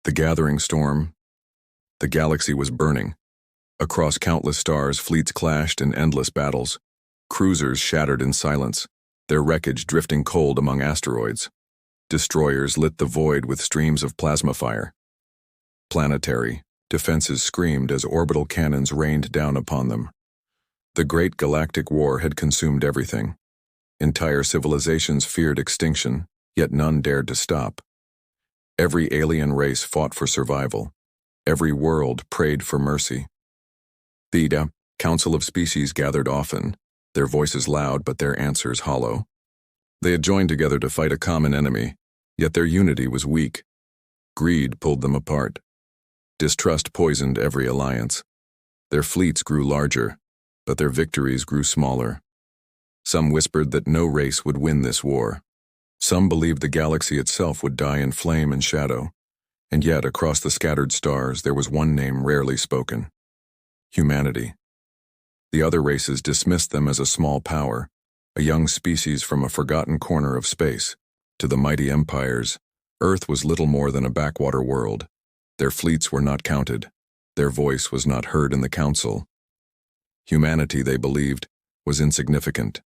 The gathering storm. The galaxy was burning. Across countless stars, fleets clashed in endless battles. Cruisers shattered in silence, their wreckage drifting cold among asteroids. Destroyers lit the void with streams of plasma fire. Planetary defenses screamed as orbital cannons rained down upon them. The great galactic war had consumed everything. Entire civilizations feared extinction, yet none dared to stop. Every alien race fought for survival. Every world prayed for mercy. The Council of Species gathered often, their voices loud but their answers hollow. They had joined together to fight a common enemy, yet their unity was weak. Greed pulled them apart. Distrust poisoned every alliance. Their fleets grew larger, but their victories grew smaller. Some whispered that no race would win this war. Some believed the galaxy itself would die in flame and shadow. And yet, across the scattered stars, there was one name rarely spoken: humanity. The other races dismissed them as a small power, a young species from a forgotten corner of space. To the mighty empires, Earth was little more than a backwater world. Their fleets were not counted. Their voice was not heard in the council. Humanity, they believed, was insignificant.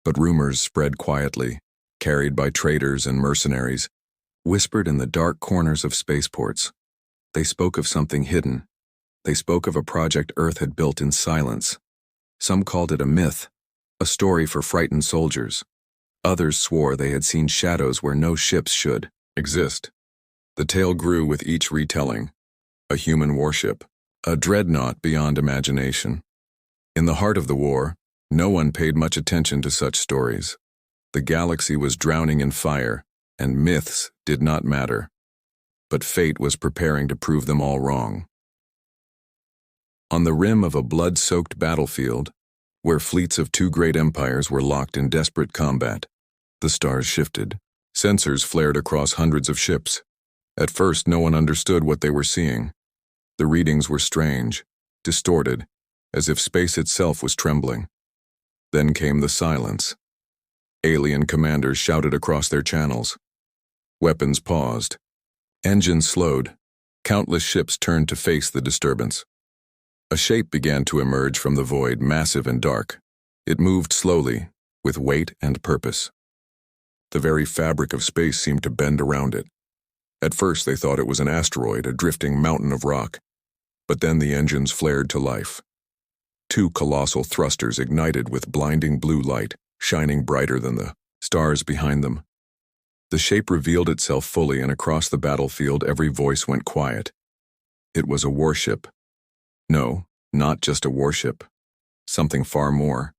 But rumors spread quietly, carried by traders and mercenaries, whispered in the dark corners of spaceports. They spoke of something hidden. They spoke of a project Earth had built in silence. Some called it a myth, a story for frightened soldiers. Others swore they had seen shadows where no ships should exist. The tale grew with each retelling: a human warship, a dreadnought beyond imagination. In the heart of the war, no one paid much attention to such stories. The galaxy was drowning in fire, and myths did not matter. But fate was preparing to prove them all wrong. On the rim of a blood-soaked battlefield, where fleets of two great empires were locked in desperate combat, the stars shifted. Sensors flared across hundreds of ships. At first, no one understood what they were seeing. The readings were strange, distorted, as if space itself was trembling. Then came the silence. Alien commanders shouted across their channels. Weapons paused. Engines slowed. Countless ships turned to face the disturbance. A shape began to emerge from the void, massive and dark. It moved slowly, with weight and purpose. The very fabric of space seemed to bend around it. At first they thought it was an asteroid, a drifting mountain of rock. But then the engines flared to life. Two colossal thrusters ignited with blinding blue light, shining brighter than the stars behind them. The shape revealed itself fully, and across the battlefield every voice went quiet. It was a warship. No, not just a warship. Something far more.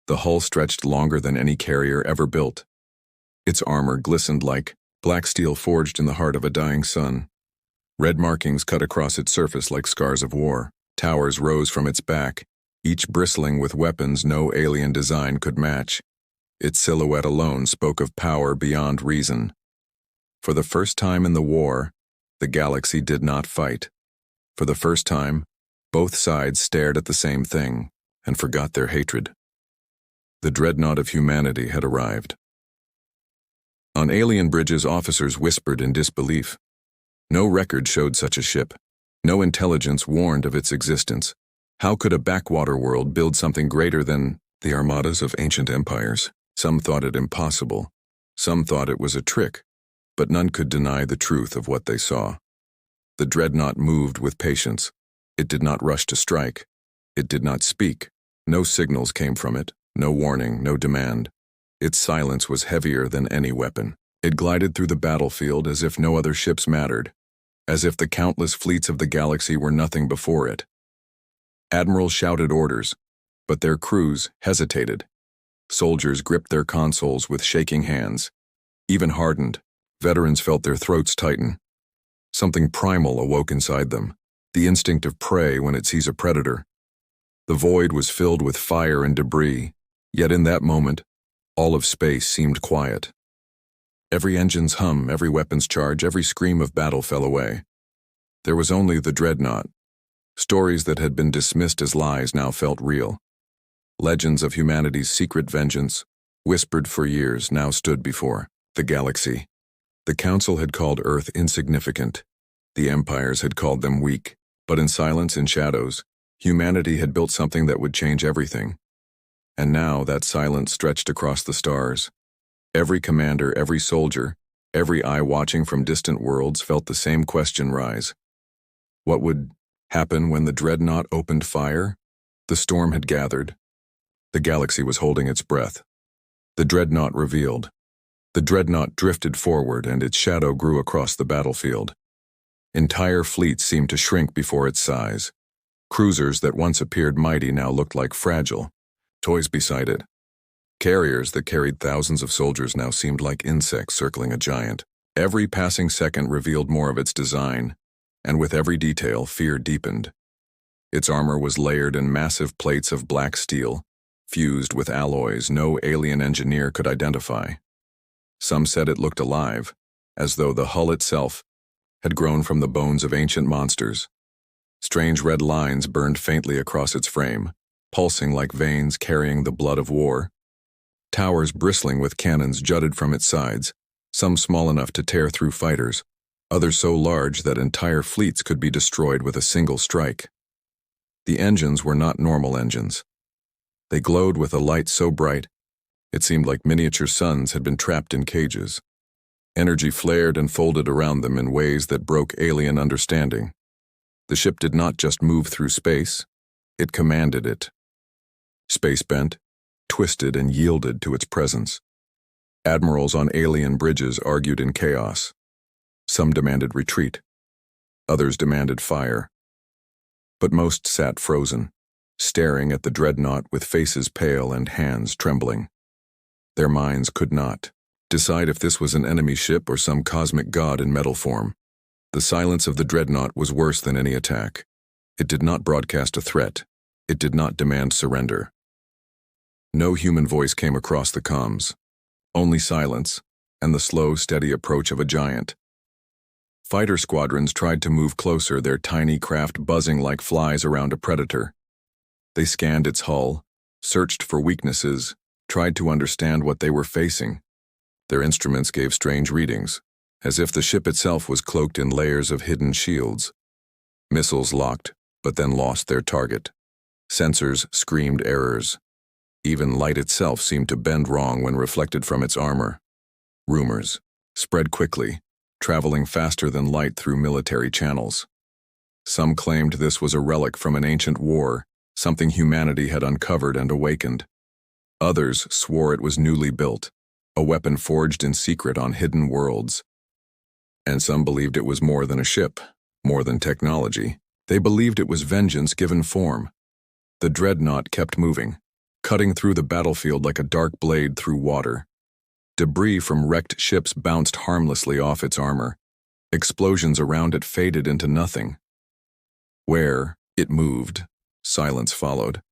The hull stretched longer than any carrier ever built. Its armor glistened like black steel forged in the heart of a dying sun. Red markings cut across its surface like scars of war. Towers rose from its back, each bristling with weapons no alien design could match. Its silhouette alone spoke of power beyond reason. For the first time in the war, the galaxy did not fight. For the first time, both sides stared at the same thing and forgot their hatred. The dreadnought of humanity had arrived. On alien bridges, officers whispered in disbelief. No record showed such a ship. No intelligence warned of its existence. How could a backwater world build something greater than the armadas of ancient empires? Some thought it impossible. Some thought it was a trick, but none could deny the truth of what they saw. The dreadnought moved with patience. It did not rush to strike. It did not speak. No signals came from it, no warning, no demand. Its silence was heavier than any weapon. It glided through the battlefield as if no other ships mattered, as if the countless fleets of the galaxy were nothing before it. Admirals shouted orders, but their crews hesitated. Soldiers gripped their consoles with shaking hands. Even hardened, veterans felt their throats tighten. Something primal awoke inside them, the instinct of prey when it sees a predator. The void was filled with fire and debris, yet in that moment, all of space seemed quiet. Every engine's hum, every weapon's charge, every scream of battle fell away. There was only the dreadnought. Stories that had been dismissed as lies now felt real. Legends of humanity's secret vengeance, whispered for years, now stood before the galaxy. The Council had called Earth insignificant. The empires had called them weak. But in silence and shadows, humanity had built something that would change everything. And now that silence stretched across the stars. Every commander, every soldier, every eye watching from distant worlds felt the same question rise. What would happen when the Dreadnought opened fire? The storm had gathered. The galaxy was holding its breath. The Dreadnought revealed. The Dreadnought drifted forward and its shadow grew across the battlefield. Entire fleets seemed to shrink before its size. Cruisers that once appeared mighty now looked like fragile toys beside it. Carriers that carried thousands of soldiers now seemed like insects circling a giant. Every passing second revealed more of its design, and with every detail, fear deepened. Its armor was layered in massive plates of black steel, fused with alloys no alien engineer could identify. Some said it looked alive, as though the hull itself had grown from the bones of ancient monsters. Strange red lines burned faintly across its frame, pulsing like veins carrying the blood of war. Towers bristling with cannons jutted from its sides, some small enough to tear through fighters, others so large that entire fleets could be destroyed with a single strike. The engines were not normal engines. They glowed with a light so bright, it seemed like miniature suns had been trapped in cages. Energy flared and folded around them in ways that broke alien understanding. The ship did not just move through space, it commanded it. Space bent, twisted, and yielded to its presence. Admirals on alien bridges argued in chaos. Some demanded retreat. Others demanded fire. But most sat frozen, staring at the Dreadnought with faces pale and hands trembling. Their minds could not decide if this was an enemy ship or some cosmic god in metal form. The silence of the Dreadnought was worse than any attack. It did not broadcast a threat. It did not demand surrender. No human voice came across the comms. Only silence and the slow, steady approach of a giant. Fighter squadrons tried to move closer, their tiny craft buzzing like flies around a predator. They scanned its hull, searched for weaknesses, tried to understand what they were facing. Their instruments gave strange readings, as if the ship itself was cloaked in layers of hidden shields. Missiles locked, but then lost their target. Sensors screamed errors. Even light itself seemed to bend wrong when reflected from its armor. Rumors spread quickly, traveling faster than light through military channels. Some claimed this was a relic from an ancient war, something humanity had uncovered and awakened. Others swore it was newly built, a weapon forged in secret on hidden worlds. And some believed it was more than a ship, more than technology. They believed it was vengeance given form. The Dreadnought kept moving, cutting through the battlefield like a dark blade through water. Debris from wrecked ships bounced harmlessly off its armor. Explosions around it faded into nothing. Where it moved, silence followed.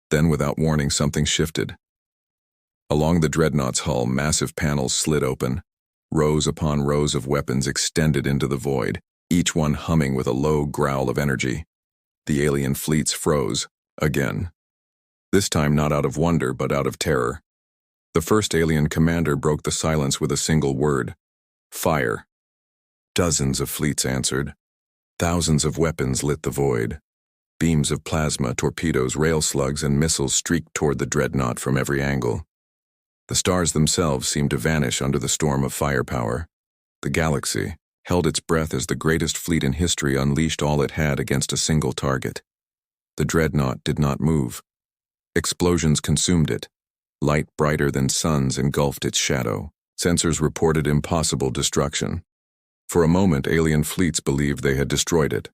Then, without warning, something shifted. Along the Dreadnought's hull, massive panels slid open. Rows upon rows of weapons extended into the void, each one humming with a low growl of energy. The alien fleets froze, again. This time not out of wonder, but out of terror. The first alien commander broke the silence with a single word: fire. Dozens of fleets answered. Thousands of weapons lit the void. Beams of plasma, torpedoes, rail slugs, and missiles streaked toward the Dreadnought from every angle. The stars themselves seemed to vanish under the storm of firepower. The galaxy held its breath as the greatest fleet in history unleashed all it had against a single target. The Dreadnought did not move. Explosions consumed it. Light brighter than suns engulfed its shadow. Sensors reported impossible destruction. For a moment, alien fleets believed they had destroyed it.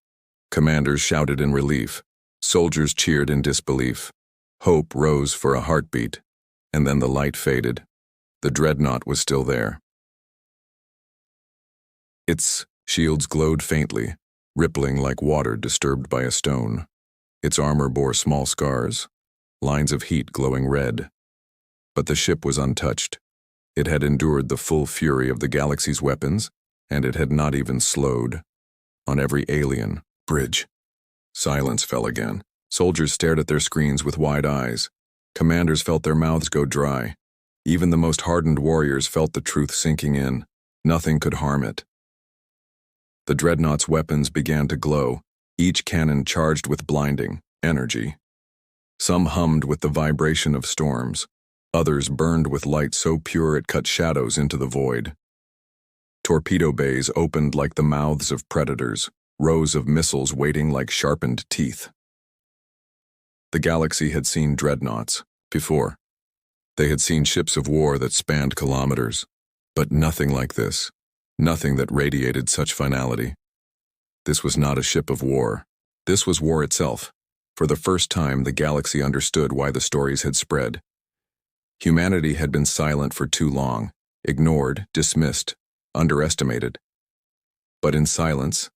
Commanders shouted in relief. Soldiers cheered in disbelief. Hope rose for a heartbeat. And then the light faded. The Dreadnought was still there. Its shields glowed faintly, rippling like water disturbed by a stone. Its armor bore small scars, lines of heat glowing red. But the ship was untouched. It had endured the full fury of the galaxy's weapons, and it had not even slowed. On every alien bridge, silence fell again. Soldiers stared at their screens with wide eyes. Commanders felt their mouths go dry. Even the most hardened warriors felt the truth sinking in. Nothing could harm it. The Dreadnought's weapons began to glow, each cannon charged with blinding energy. Some hummed with the vibration of storms, others burned with light so pure it cut shadows into the void. Torpedo bays opened like the mouths of predators, rows of missiles waiting like sharpened teeth. The galaxy had seen dreadnoughts before. They had seen ships of war that spanned kilometers, but nothing like this, nothing that radiated such finality. This was not a ship of war. This was war itself. For the first time, the galaxy understood why the stories had spread. Humanity had been silent for too long, ignored, dismissed, underestimated. But in silence,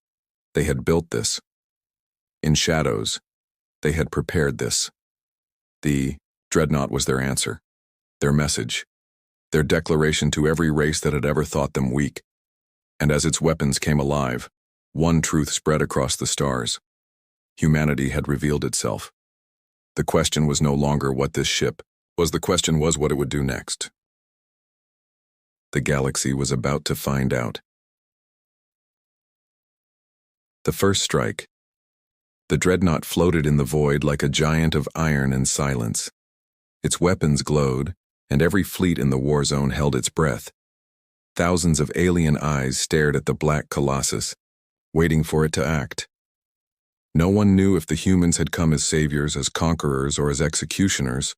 they had built this. In shadows, they had prepared this. The Dreadnought was their answer, their message, their declaration to every race that had ever thought them weak. And as its weapons came alive, one truth spread across the stars. Humanity had revealed itself. The question was no longer what this ship was, the question was what it would do next. The galaxy was about to find out. The first strike. The Dreadnought floated in the void like a giant of iron and silence. Its weapons glowed, and every fleet in the war zone held its breath. Thousands of alien eyes stared at the black colossus, waiting for it to act. No one knew if the humans had come as saviors, as conquerors, or as executioners.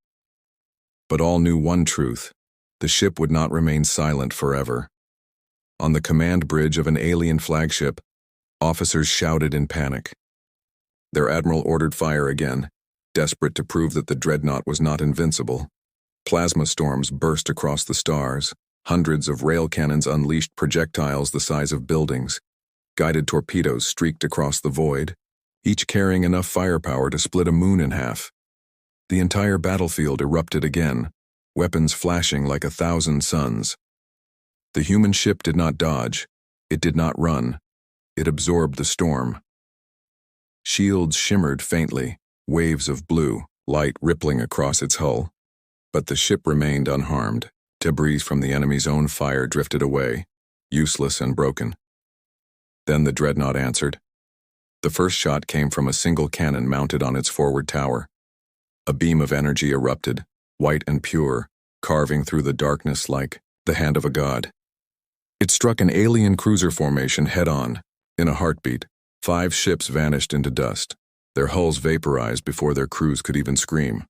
But all knew one truth: the ship would not remain silent forever. On the command bridge of an alien flagship, officers shouted in panic. Their admiral ordered fire again, desperate to prove that the Dreadnought was not invincible. Plasma storms burst across the stars. Hundreds of rail cannons unleashed projectiles the size of buildings. Guided torpedoes streaked across the void, each carrying enough firepower to split a moon in half. The entire battlefield erupted again, weapons flashing like 1,000 suns. The human ship did not dodge. It did not run. It absorbed the storm. Shields shimmered faintly, waves of blue, light rippling across its hull. But the ship remained unharmed. Debris from the enemy's own fire drifted away, useless and broken. Then the Dreadnought answered. The first shot came from a single cannon mounted on its forward tower. A beam of energy erupted, white and pure, carving through the darkness like the hand of a god. It struck an alien cruiser formation head-on. In a heartbeat, 5 ships vanished into dust, their hulls vaporized before their crews could even scream.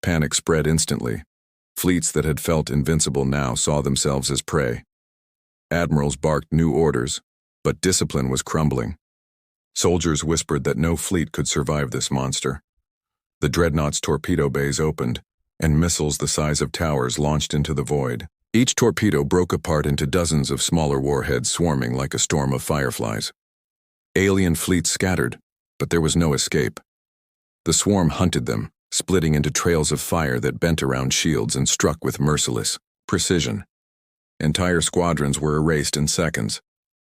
Panic spread instantly. Fleets that had felt invincible now saw themselves as prey. Admirals barked new orders, but discipline was crumbling. Soldiers whispered that no fleet could survive this monster. The Dreadnought's torpedo bays opened, and missiles the size of towers launched into the void. Each torpedo broke apart into dozens of smaller warheads swarming like a storm of fireflies. Alien fleets scattered, but there was no escape. The swarm hunted them, splitting into trails of fire that bent around shields and struck with merciless precision. Entire squadrons were erased in seconds.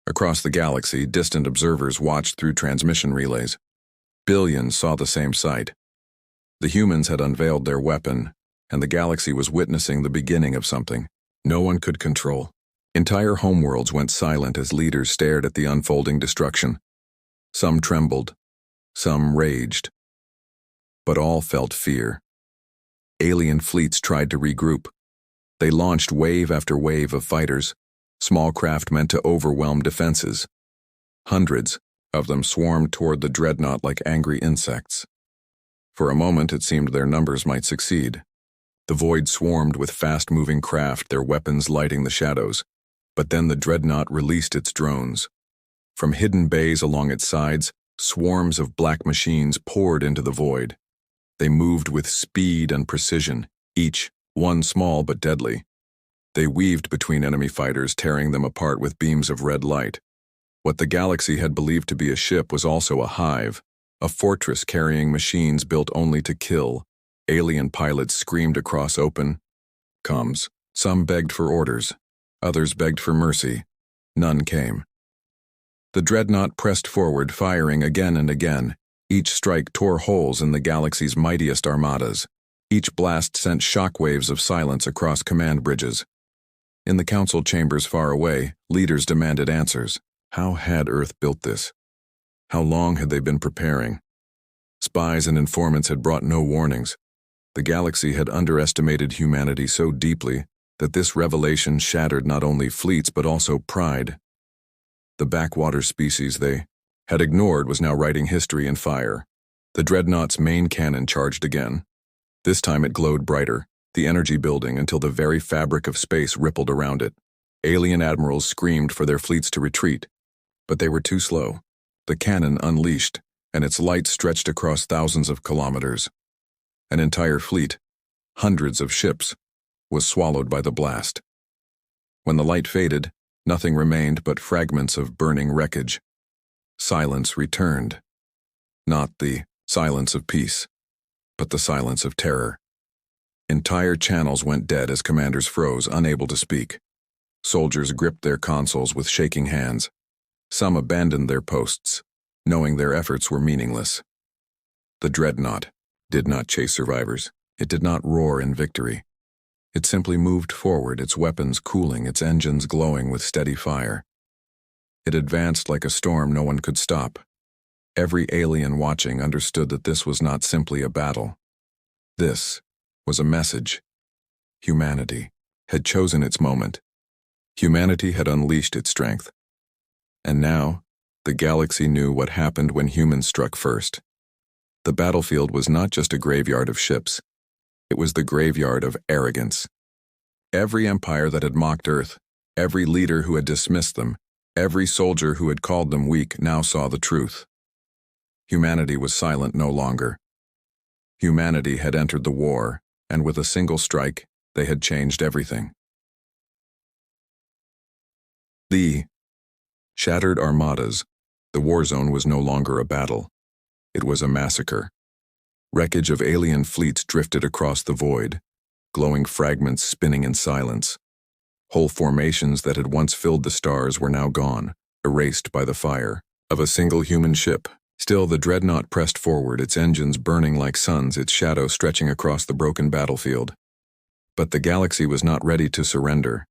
Across the galaxy, distant observers watched through transmission relays. Billions saw the same sight. The humans had unveiled their weapon, and the galaxy was witnessing the beginning of something no one could control. Entire homeworlds went silent as leaders stared at the unfolding destruction. Some trembled, some raged, but all felt fear. Alien fleets tried to regroup. They launched wave after wave of fighters, small craft meant to overwhelm defenses. Hundreds of them swarmed toward the Dreadnought like angry insects. For a moment it seemed their numbers might succeed. The void swarmed with fast-moving craft, their weapons lighting the shadows. But then the Dreadnought released its drones. From hidden bays along its sides, swarms of black machines poured into the void. They moved with speed and precision, each one small but deadly. They weaved between enemy fighters, tearing them apart with beams of red light. What the galaxy had believed to be a ship was also a hive, a fortress carrying machines built only to kill. Alien pilots screamed across open comms. Some begged for orders. Others begged for mercy. None came. The Dreadnought pressed forward, firing again and again. Each strike tore holes in the galaxy's mightiest armadas. Each blast sent shockwaves of silence across command bridges. In the council chambers far away, leaders demanded answers. How had Earth built this? How long had they been preparing? Spies and informants had brought no warnings. The galaxy had underestimated humanity so deeply that this revelation shattered not only fleets but also pride. The backwater species they had ignored was now writing history in fire. The Dreadnought's main cannon charged again. This time it glowed brighter, the energy building until the very fabric of space rippled around it. Alien admirals screamed for their fleets to retreat, but they were too slow. The cannon unleashed, and its light stretched across thousands of kilometers. An entire fleet, hundreds of ships, was swallowed by the blast. When the light faded, nothing remained but fragments of burning wreckage. Silence returned. Not the silence of peace, but the silence of terror. Entire channels went dead as commanders froze, unable to speak. Soldiers gripped their consoles with shaking hands. Some abandoned their posts, knowing their efforts were meaningless. The Dreadnought did not chase survivors. It did not roar in victory. It simply moved forward, its weapons cooling, its engines glowing with steady fire. It advanced like a storm no one could stop. Every alien watching understood that this was not simply a battle. This was a message. Humanity had chosen its moment. Humanity had unleashed its strength. And now, the galaxy knew what happened when humans struck first. The battlefield was not just a graveyard of ships. It was the graveyard of arrogance. Every empire that had mocked Earth, every leader who had dismissed them, every soldier who had called them weak now saw the truth. Humanity was silent no longer. Humanity had entered the war, and with a single strike, they had changed everything. The shattered armadas. The war zone was no longer a battle. It was a massacre. Wreckage of alien fleets drifted across the void, glowing fragments spinning in silence. Whole formations that had once filled the stars were now gone, erased by the fire of a single human ship. Still, the Dreadnought pressed forward, its engines burning like suns, its shadow stretching across the broken battlefield. But the galaxy was not ready to surrender.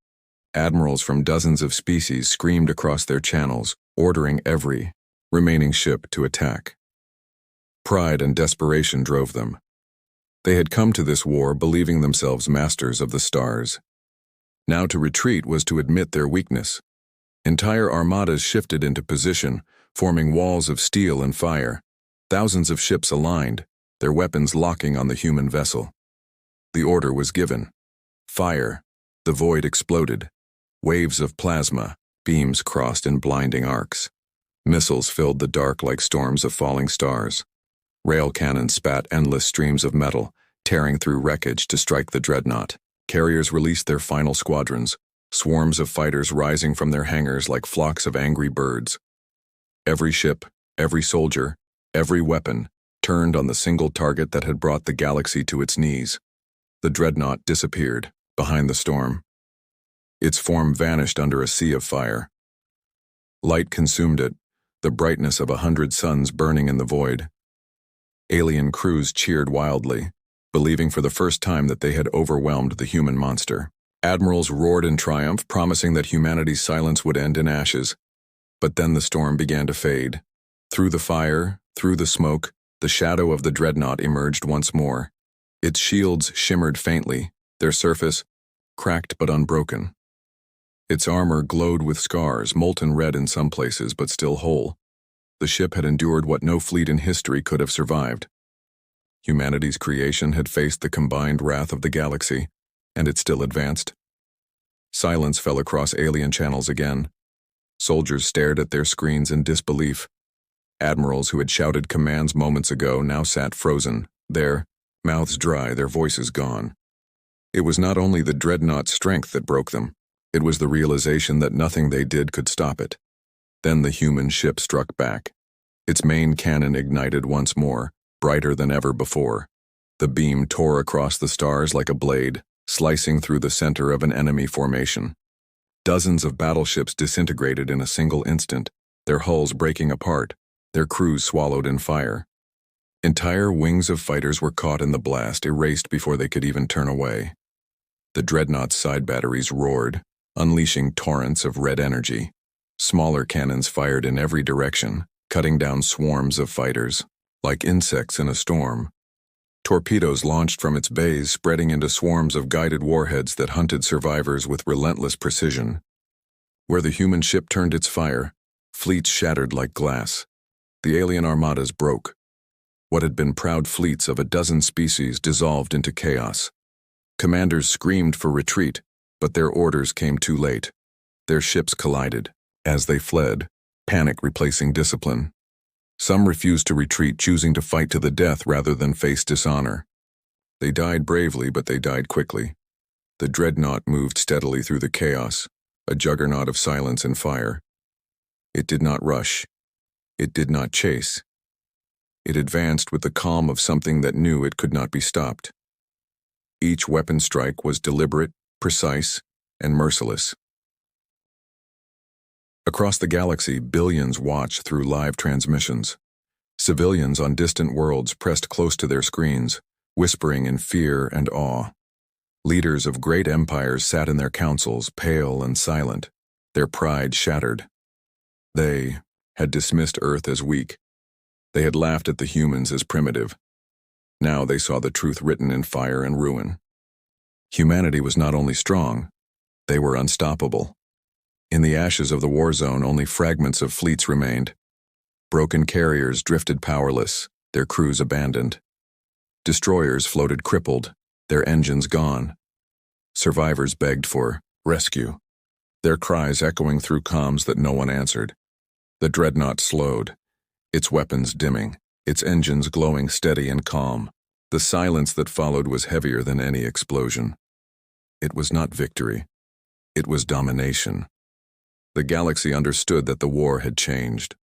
Admirals from dozens of species screamed across their channels, ordering every remaining ship to attack. Pride and desperation drove them. They had come to this war believing themselves masters of the stars. Now to retreat was to admit their weakness. Entire armadas shifted into position, forming walls of steel and fire. Thousands of ships aligned, their weapons locking on the human vessel. The order was given. Fire. The void exploded. Waves of plasma, beams crossed in blinding arcs. Missiles filled the dark like storms of falling stars. Rail cannons spat endless streams of metal, tearing through wreckage to strike the Dreadnought. Carriers released their final squadrons, swarms of fighters rising from their hangars like flocks of angry birds. Every ship, every soldier, every weapon turned on the single target that had brought the galaxy to its knees. The Dreadnought disappeared behind the storm. Its form vanished under a sea of fire. Light consumed it, the brightness of 100 suns burning in the void. Alien crews cheered wildly, believing for the first time that they had overwhelmed the human monster. Admirals roared in triumph, promising that humanity's silence would end in ashes. But then the storm began to fade. Through the fire, through the smoke, the shadow of the Dreadnought emerged once more. Its shields shimmered faintly, their surface cracked but unbroken. Its armor glowed with scars, molten red in some places but still whole. The ship had endured what no fleet in history could have survived. Humanity's creation had faced the combined wrath of the galaxy, and it still advanced. Silence fell across alien channels again. Soldiers stared at their screens in disbelief. Admirals who had shouted commands moments ago now sat frozen, their mouths dry, their voices gone. It was not only the Dreadnought's strength that broke them, it was the realization that nothing they did could stop it. Then the human ship struck back. Its main cannon ignited once more, brighter than ever before. The beam tore across the stars like a blade, slicing through the center of an enemy formation. Dozens of battleships disintegrated in a single instant, their hulls breaking apart, their crews swallowed in fire. Entire wings of fighters were caught in the blast, erased before they could even turn away. The Dreadnought's side batteries roared, unleashing torrents of red energy. Smaller cannons fired in every direction, cutting down swarms of fighters, like insects in a storm. Torpedoes launched from its bays, spreading into swarms of guided warheads that hunted survivors with relentless precision. Where the human ship turned its fire, fleets shattered like glass. The alien armadas broke. What had been proud fleets of a dozen species dissolved into chaos. Commanders screamed for retreat, but their orders came too late. Their ships collided. As they fled, panic replacing discipline. Some refused to retreat, choosing to fight to the death rather than face dishonor. They died bravely, but they died quickly. The Dreadnought moved steadily through the chaos, a juggernaut of silence and fire. It did not rush. It did not chase. It advanced with the calm of something that knew it could not be stopped. Each weapon strike was deliberate, precise, and merciless. Across the galaxy, billions watched through live transmissions. Civilians on distant worlds pressed close to their screens, whispering in fear and awe. Leaders of great empires sat in their councils, pale and silent, their pride shattered. They had dismissed Earth as weak. They had laughed at the humans as primitive. Now they saw the truth written in fire and ruin. Humanity was not only strong, they were unstoppable. In the ashes of the war zone, only fragments of fleets remained. Broken carriers drifted powerless, their crews abandoned. Destroyers floated crippled, their engines gone. Survivors begged for rescue, their cries echoing through comms that no one answered. The Dreadnought slowed, its weapons dimming, its engines glowing steady and calm. The silence that followed was heavier than any explosion. It was not victory. It was domination. The galaxy understood that the war had changed.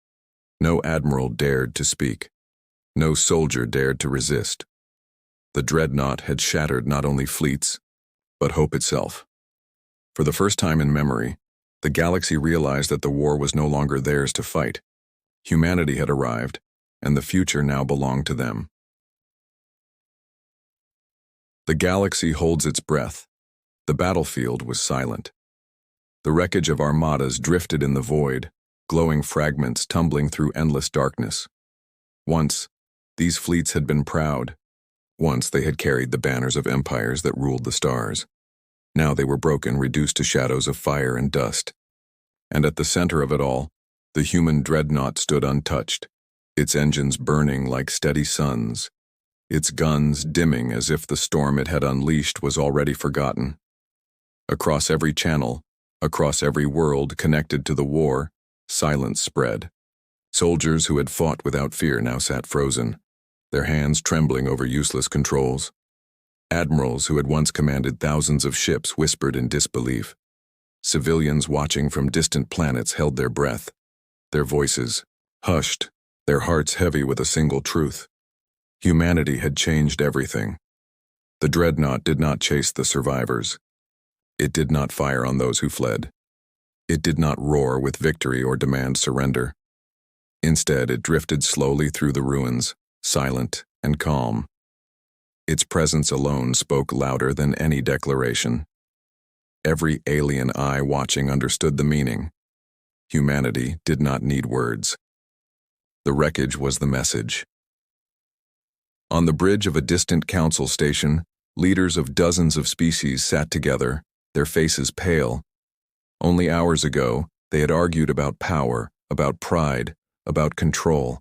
No admiral dared to speak. No soldier dared to resist. The Dreadnought had shattered not only fleets, but hope itself. For the first time in memory, the galaxy realized that the war was no longer theirs to fight. Humanity had arrived, and the future now belonged to them. The galaxy holds its breath. The battlefield was silent. The wreckage of armadas drifted in the void, glowing fragments tumbling through endless darkness. Once, these fleets had been proud. Once they had carried the banners of empires that ruled the stars. Now they were broken, reduced to shadows of fire and dust. And at the center of it all, the human Dreadnought stood untouched, its engines burning like steady suns, its guns dimming as if the storm it had unleashed was already forgotten. Across every channel, across every world connected to the war, silence spread. Soldiers who had fought without fear now sat frozen, their hands trembling over useless controls. Admirals who had once commanded thousands of ships whispered in disbelief. Civilians watching from distant planets held their breath, their voices hushed, their hearts heavy with a single truth. Humanity had changed everything. The Dreadnought did not chase the survivors. It did not fire on those who fled. It did not roar with victory or demand surrender. Instead, it drifted slowly through the ruins, silent and calm. Its presence alone spoke louder than any declaration. Every alien eye watching understood the meaning. Humanity did not need words. The wreckage was the message. On the bridge of a distant council station, leaders of dozens of species sat together, their faces pale. Only hours ago, they had argued about power, about pride, about control.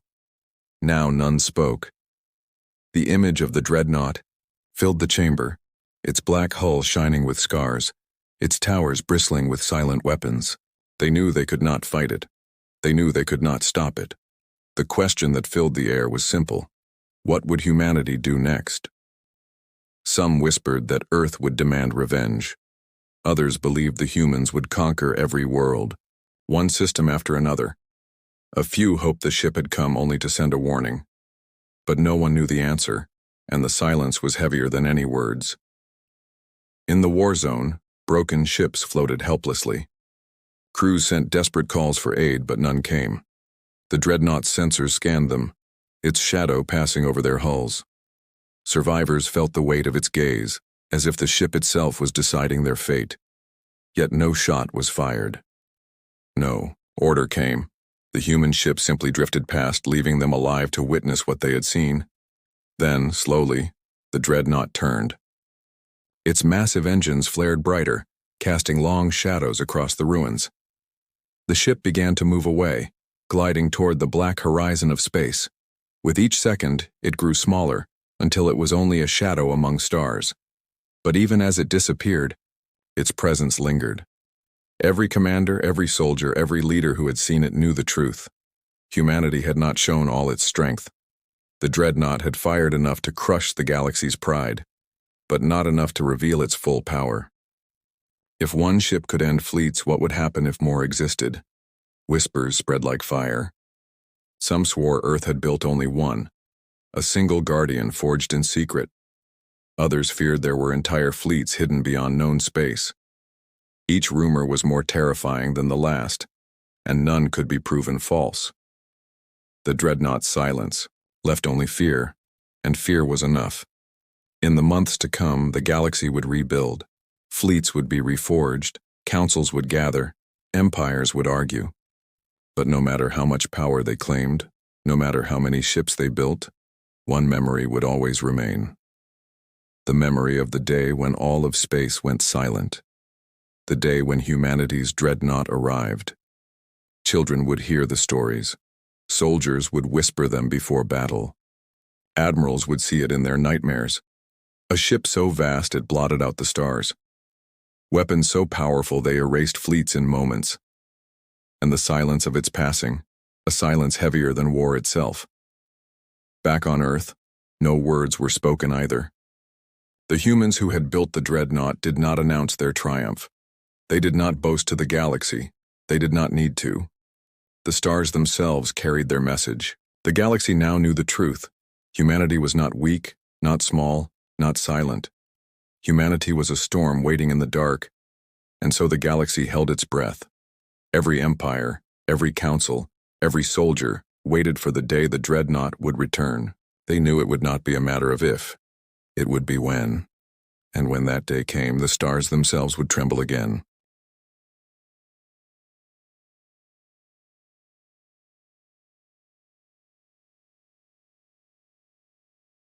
Now none spoke. The image of the Dreadnought filled the chamber, its black hull shining with scars, its towers bristling with silent weapons. They knew they could not fight it. They knew they could not stop it. The question that filled the air was simple. What would humanity do next? Some whispered that Earth would demand revenge. Others believed the humans would conquer every world, one system after another. A few hoped the ship had come only to send a warning. But no one knew the answer, and the silence was heavier than any words. In the war zone, broken ships floated helplessly. Crews sent desperate calls for aid, but none came. The Dreadnought's sensors scanned them, its shadow passing over their hulls. Survivors felt the weight of its gaze, as if the ship itself was deciding their fate. Yet no shot was fired. No order came. The human ship simply drifted past, leaving them alive to witness what they had seen. Then, slowly, the Dreadnought turned. Its massive engines flared brighter, casting long shadows across the ruins. The ship began to move away, gliding toward the black horizon of space. With each second, it grew smaller, until it was only a shadow among stars. But even as it disappeared, its presence lingered. Every commander, every soldier, every leader who had seen it knew the truth. Humanity had not shown all its strength. The Dreadnought had fired enough to crush the galaxy's pride, but not enough to reveal its full power. If one ship could end fleets, what would happen if more existed? Whispers spread like fire. Some swore Earth had built only one, a single guardian forged in secret. Others feared there were entire fleets hidden beyond known space. Each rumor was more terrifying than the last, and none could be proven false. The Dreadnought's silence left only fear, and fear was enough. In the months to come, the galaxy would rebuild. Fleets would be reforged, councils would gather, empires would argue. But no matter how much power they claimed, no matter how many ships they built, one memory would always remain. The memory of the day when all of space went silent. The day when humanity's Dreadnought arrived. Children would hear the stories. Soldiers would whisper them before battle. Admirals would see it in their nightmares. A ship so vast it blotted out the stars. Weapons so powerful they erased fleets in moments. And the silence of its passing, a silence heavier than war itself. Back on Earth, no words were spoken either. The humans who had built the Dreadnought did not announce their triumph. They did not boast to the galaxy. They did not need to. The stars themselves carried their message. The galaxy now knew the truth. Humanity was not weak, not small, not silent. Humanity was a storm waiting in the dark, and so the galaxy held its breath. Every empire, every council, every soldier waited for the day the Dreadnought would return. They knew it would not be a matter of if, it would be when. And when that day came, the stars themselves would tremble again.